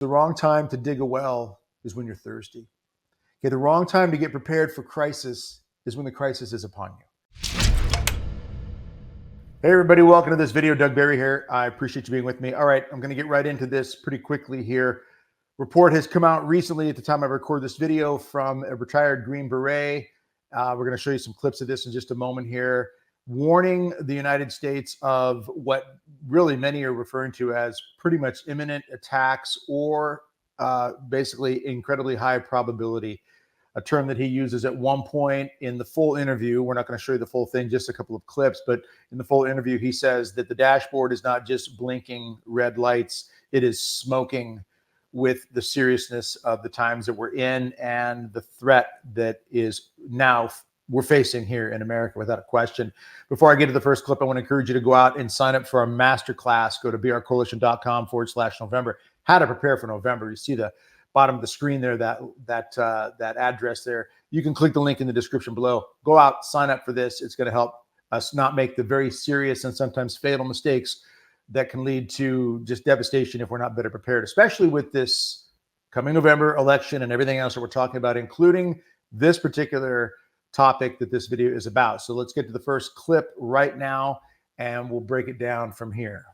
The wrong time to dig a well is when you're thirsty. Okay, the wrong time to get prepared for crisis is when the crisis is upon you. Hey everybody, welcome to this video. Doug Barry here. I appreciate you being with me. All right, I'm going to get right into this pretty quickly here. Report has come out recently at the time I record this video from a retired Green Beret. We're going to show you some clips of this in just a moment here, warning the United States of what really many are referring to as pretty much imminent attacks or basically incredibly high probability. A term that he uses at one point in the full interview. We're not going to show you the full thing, just a couple of clips, but in the full interview, he says that the dashboard is not just blinking red lights, it is smoking with the seriousness of the times that we're in and the threat that is now we're facing here in America without a question. Before I get to the first clip, I want to encourage you to go out and sign up for our masterclass. Go to brcoalition.com/November. How to prepare for November. You see the bottom of the screen there, that address there. You can click the link in the description below. Go out, sign up for this. It's going to help us not make the very serious and sometimes fatal mistakes that can lead to just devastation if we're not better prepared, especially with this coming November election and everything else that we're talking about, including this particular topic that this video is about. So let's get to the first clip right now, and we'll break it down from here.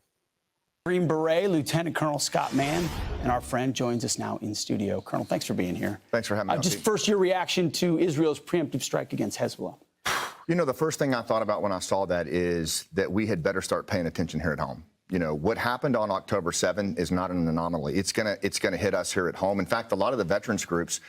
Green Beret, Lieutenant Colonel Scott Mann, and our friend joins us now in studio. Colonel, thanks for being here. Thanks for having me. Just first, your reaction to Israel's preemptive strike against Hezbollah. You know, the first thing I thought about when I saw that is that we had better start paying attention here at home. You know, what happened on October 7th is not an anomaly. It's gonna hit us here at home. In fact, a lot of the veterans groups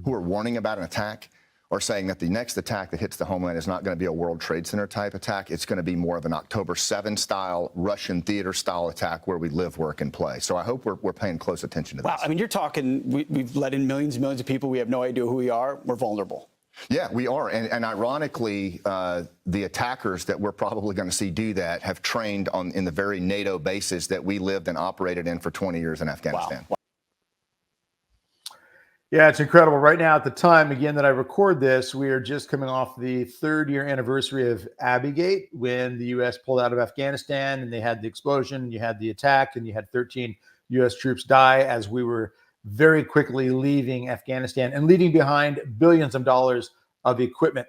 who are warning about an attack are saying that the next attack that hits the homeland is not going to be a World Trade Center type attack. It's going to be more of an October 7 style, Russian theater style attack where we live, work, and play. So I hope we're paying close attention to this. Wow, I mean, you're talking, we've let in millions and millions of people. We have no idea who we are. We're vulnerable. Yeah, we are. And ironically, the attackers that we're probably going to see do that have trained in the very NATO bases that we lived and operated in for 20 years in Afghanistan. Wow. Yeah, it's incredible. Right now, at the time, again, that I record this, we are just coming off the 3rd-year anniversary of Abbeygate, when the U.S. pulled out of Afghanistan, and they had the explosion, you had the attack, and you had 13 U.S. troops die as we were very quickly leaving Afghanistan and leaving behind billions of dollars of equipment.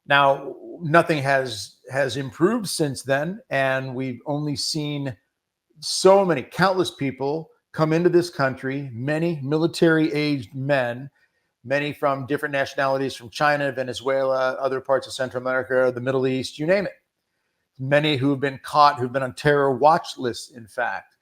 Now, nothing has improved since then, and we've only seen so many, countless people come into this country, many military-aged men, many from different nationalities, from China, Venezuela, other parts of Central America, the Middle East, you name it. Many who have been caught, who've been on terror watch lists, in fact.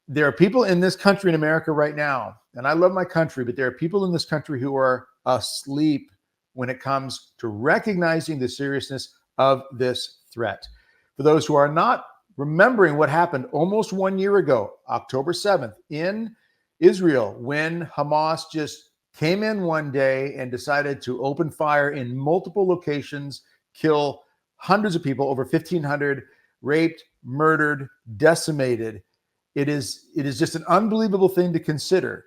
There are people in this country, in America right now, and I love my country, but there are people in this country who are asleep when it comes to recognizing the seriousness of this threat. For those who are not remembering what happened almost 1 year ago, October 7th, in Israel, when Hamas just came in one day and decided to open fire in multiple locations, kill hundreds of people, over 1,500, raped, murdered, decimated. It is just an unbelievable thing to consider.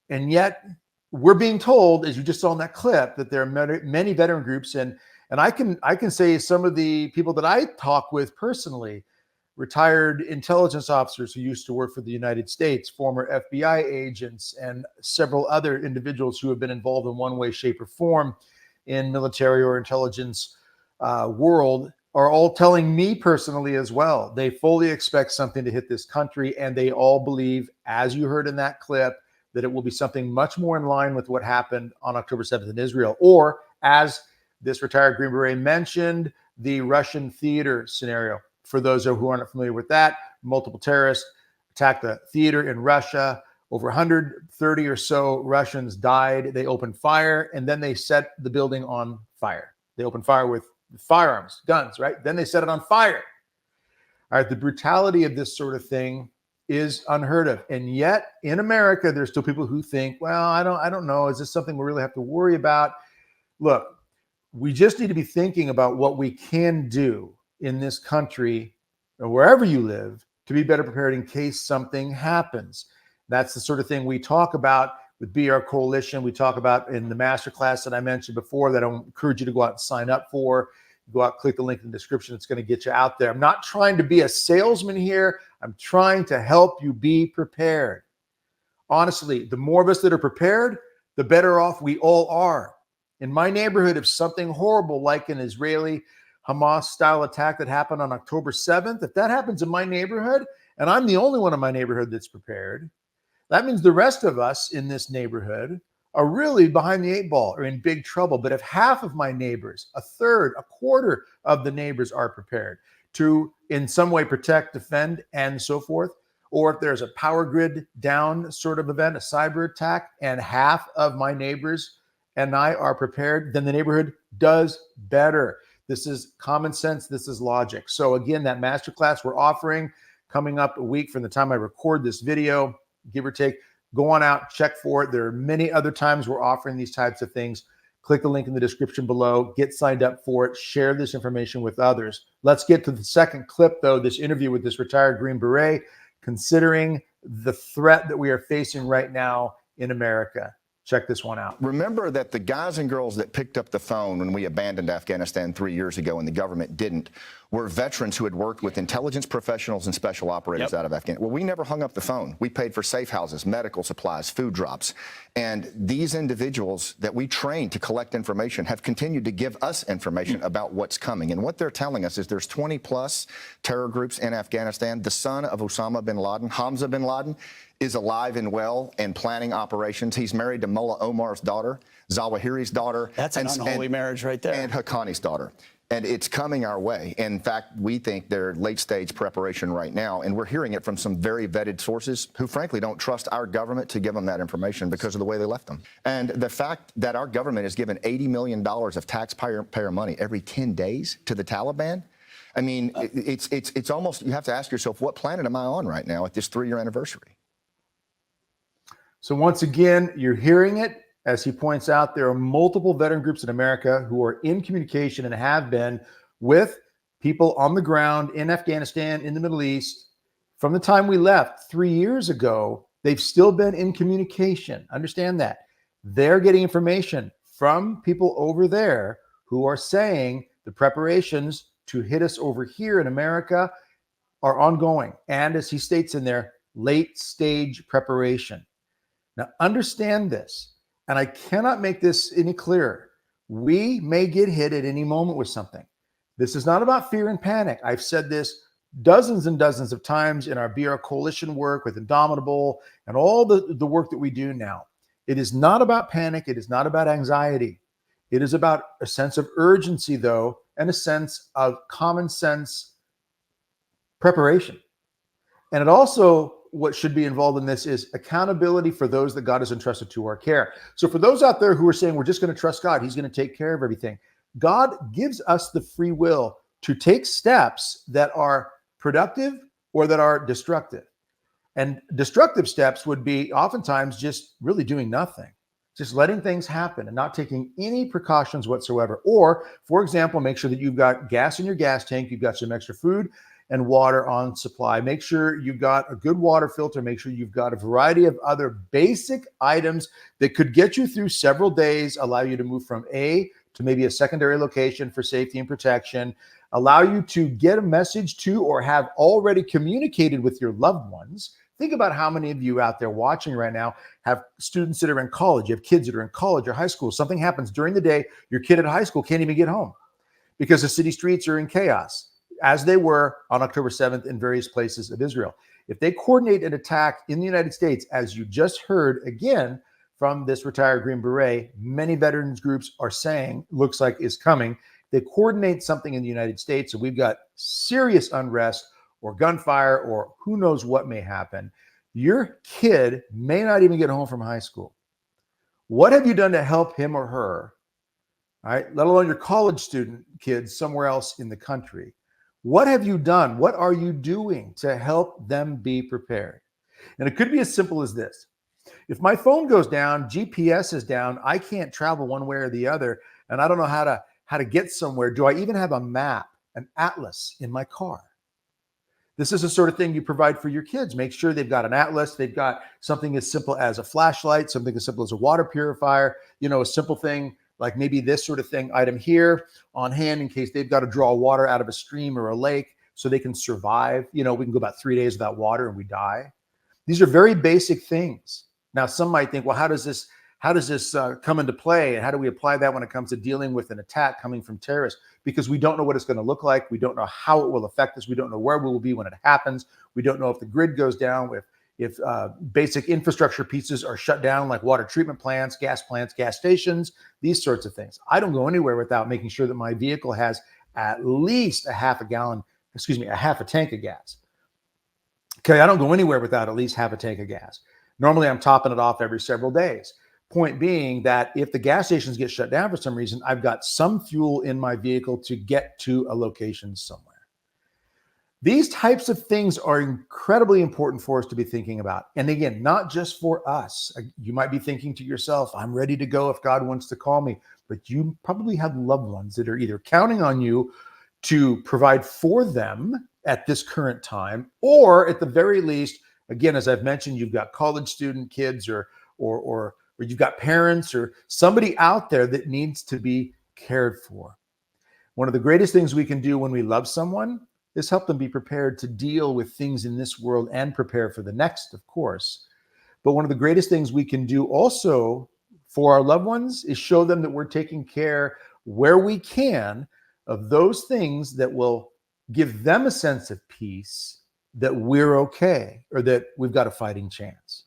And yet we're being told, as you just saw in that clip, that there are many veteran groups, and I can say some of the people that I talk with personally, retired intelligence officers who used to work for the United States, former FBI agents, and several other individuals who have been involved in one way, shape, or form in military or intelligence world, are all telling me personally as well. They fully expect something to hit this country, and they all believe, as you heard in that clip, that it will be something much more in line with what happened on October 7th in Israel, or as this retired Green Beret mentioned, the Russian theater scenario. For those who aren't familiar with that, multiple terrorists attacked the theater in Russia. Over 130 or so Russians died. They opened fire, and then they set the building on fire. They opened fire with firearms, guns, right? Then they set it on fire. All right, the brutality of this sort of thing is unheard of. And yet in America, there's still people who think, well, I don't know. Is this something we really have to worry about? Look, we just need to be thinking about what we can do in this country or wherever you live to be better prepared in case something happens. That's the sort of thing we talk about with BR Coalition. We talk about in the masterclass that I mentioned before that I encourage you to go out and sign up for. Go out, click the link in the description. It's going to get you out there. I'm not trying to be a salesman here. I'm trying to help you be prepared. Honestly, the more of us that are prepared, the better off we all are. In my neighborhood, if something horrible like an Israeli Hamas style attack that happened on October 7th, if that happens in my neighborhood, and I'm the only one in my neighborhood that's prepared, that means the rest of us in this neighborhood are really behind the eight ball or in big trouble. But if half of my neighbors, a third, a quarter of the neighbors are prepared to in some way protect, defend, and so forth, or if there's a power grid down sort of event, a cyber attack, and half of my neighbors and I are prepared, then the neighborhood does better. This is common sense. This is logic. So again, that masterclass we're offering coming up a week from the time I record this video, give or take, go on out, check for it. There are many other times we're offering these types of things. Click the link in the description below, get signed up for it, share this information with others. Let's get to the second clip though, this interview with this retired Green Beret, considering the threat that we are facing right now in America. Check this one out. Remember that the guys and girls that picked up the phone when we abandoned Afghanistan 3 years ago and the government didn't were veterans who had worked with intelligence professionals and special operators out of Afghanistan. Well, we never hung up the phone. We paid for safe houses, medical supplies, food drops. And these individuals that we trained to collect information have continued to give us information about what's coming. And what they're telling us is there's 20 plus terror groups in Afghanistan. The son of Osama bin Laden, Hamza bin Laden, is alive and well and planning operations. He's married to Mullah Omar's daughter, Zawahiri's daughter. That's an unholy marriage right there. And Haqqani's daughter. And it's coming our way. In fact, we think they're late stage preparation right now. And we're hearing it from some very vetted sources who frankly don't trust our government to give them that information because of the way they left them. And the fact that our government is given $80 million of taxpayer money every 10 days to the Taliban, I mean, it's almost, you have to ask yourself, what planet am I on right now at this 3-year anniversary? So once again, you're hearing it. As he points out, there are multiple veteran groups in America who are in communication and have been with people on the ground in Afghanistan, in the Middle East. From the time we left 3 years ago, they've still been in communication. Understand that. They're getting information from people over there who are saying the preparations to hit us over here in America are ongoing. And as he states in there, late stage preparation. Now, understand this, and I cannot make this any clearer. We may get hit at any moment with something. This is not about fear and panic. I've said this dozens and dozens of times in our BR Coalition work with Indomitable and all the work that we do now. It is not about panic. It is not about anxiety. It is about a sense of urgency, though, and a sense of common sense preparation. And it also, what should be involved in this is accountability for those that God has entrusted to our care. So for those out there who are saying, we're just going to trust God, he's going to take care of everything. God gives us the free will to take steps that are productive or that are destructive. And destructive steps would be oftentimes just really doing nothing, just letting things happen and not taking any precautions whatsoever. Or, for example, make sure that you've got gas in your gas tank, you've got some extra food and water on supply. Make sure you've got a good water filter. Make sure you've got a variety of other basic items that could get you through several days, allow you to move from A to maybe a secondary location for safety and protection, allow you to get a message to or have already communicated with your loved ones. Think about how many of you out there watching right now have students that are in college, you have kids that are in college or high school. Something happens during the day, your kid at high school can't even get home because the city streets are in chaos, as they were on October 7th in various places of Israel. If they coordinate an attack in the United States, as you just heard again from this retired Green Beret, many veterans groups are saying, looks like is coming. They coordinate something in the United States, and we've got serious unrest or gunfire or who knows what may happen. Your kid may not even get home from high school. What have you done to help him or her? All right, let alone your college student kids somewhere else in the country. What have you done? What are you doing to help them be prepared? And it could be as simple as this. If my phone goes down, GPS is down, I can't travel one way or the other, and I don't know how to get somewhere. Do I even have a map, an atlas in my car? This is the sort of thing you provide for your kids. Make sure they've got an atlas. They've got something as simple as a flashlight, something as simple as a water purifier, a simple thing like maybe this sort of thing, item here on hand in case they've got to draw water out of a stream or a lake so they can survive. We can go about 3 days without water and we die. These are very basic things. Now, some might think, well, how does this come into play? And how do we apply that when it comes to dealing with an attack coming from terrorists? Because we don't know what it's going to look like. We don't know how it will affect us. We don't know where we will be when it happens. We don't know if the grid goes down, if basic infrastructure pieces are shut down, like water treatment plants, gas stations, these sorts of things. I don't go anywhere without making sure that my vehicle has at least a half a tank of gas. Okay, I don't go anywhere without at least half a tank of gas. Normally, I'm topping it off every several days. Point being that if the gas stations get shut down for some reason, I've got some fuel in my vehicle to get to a location somewhere. These types of things are incredibly important for us to be thinking about. And again, not just for us. You might be thinking to yourself, I'm ready to go if God wants to call me. But you probably have loved ones that are either counting on you to provide for them at this current time, or at the very least, again, as I've mentioned, you've got college student kids or you've got parents or somebody out there that needs to be cared for. One of the greatest things we can do when we love someone is help them be prepared to deal with things in this world and prepare for the next, of course. But one of the greatest things we can do also for our loved ones is show them that we're taking care where we can of those things that will give them a sense of peace that we're okay or that we've got a fighting chance.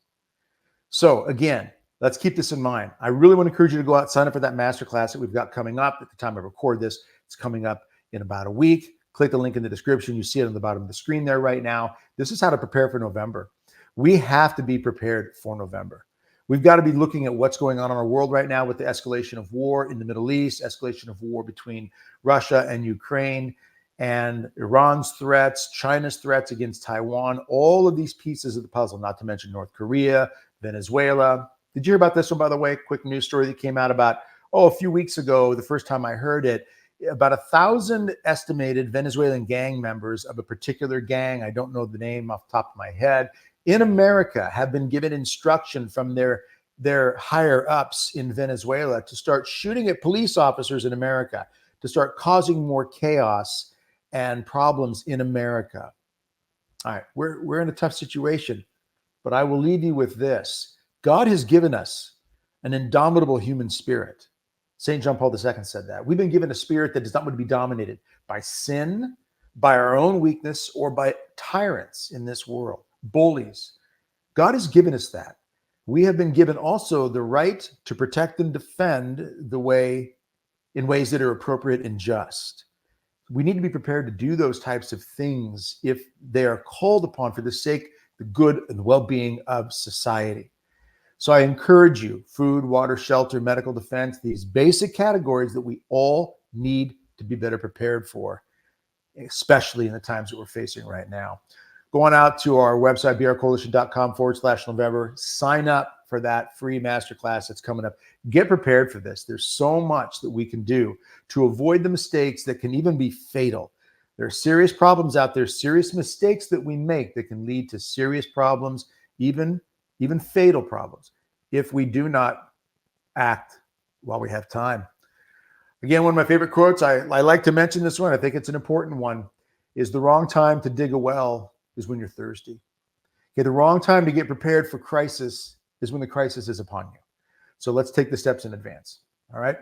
So again, let's keep this in mind. I really want to encourage you to go out, sign up for that masterclass that we've got coming up. At the time I record this, it's coming up in about a week. Click the link in the description. You see it on the bottom of the screen there right now. This is how to prepare for November. We have to be prepared for November. We've got to be looking at what's going on in our world right now with the escalation of war in the Middle East, escalation of war between Russia and Ukraine, and Iran's threats, China's threats against Taiwan, all of these pieces of the puzzle, not to mention North Korea, Venezuela. Did you hear about this one, by the way? Quick news story that came out about, a few weeks ago, the first time I heard it, about 1,000 estimated Venezuelan gang members of a particular gang, I don't know the name off the top of my head, in America have been given instruction from their higher ups in Venezuela to start shooting at police officers in America, to start causing more chaos and problems in America. All right, we're in a tough situation, but I will leave you with this. God has given us an indomitable human spirit. St. John Paul II said that. We've been given a spirit that does not want to be dominated by sin, by our own weakness, or by tyrants in this world, bullies. God has given us that. We have been given also the right to protect and defend in ways that are appropriate and just. We need to be prepared to do those types of things if they are called upon for the sake, the good, and the well-being of society. So I encourage you, food, water, shelter, medical defense, these basic categories that we all need to be better prepared for, especially in the times that we're facing right now. Go on out to our website, brcoalition.com/November. Sign up for that free masterclass that's coming up. Get prepared for this. There's so much that we can do to avoid the mistakes that can even be fatal. There are serious problems out there, serious mistakes that we make that can lead to serious problems, even fatal problems, if we do not act while we have time. Again, one of my favorite quotes, I like to mention this one, I think it's an important one, is the wrong time to dig a well is when you're thirsty. Okay, the wrong time to get prepared for crisis is when the crisis is upon you. So let's take the steps in advance. All right.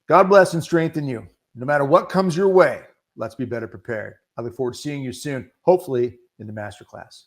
God bless and strengthen you. No matter what comes your way, let's be better prepared. I look forward to seeing you soon, hopefully in the masterclass.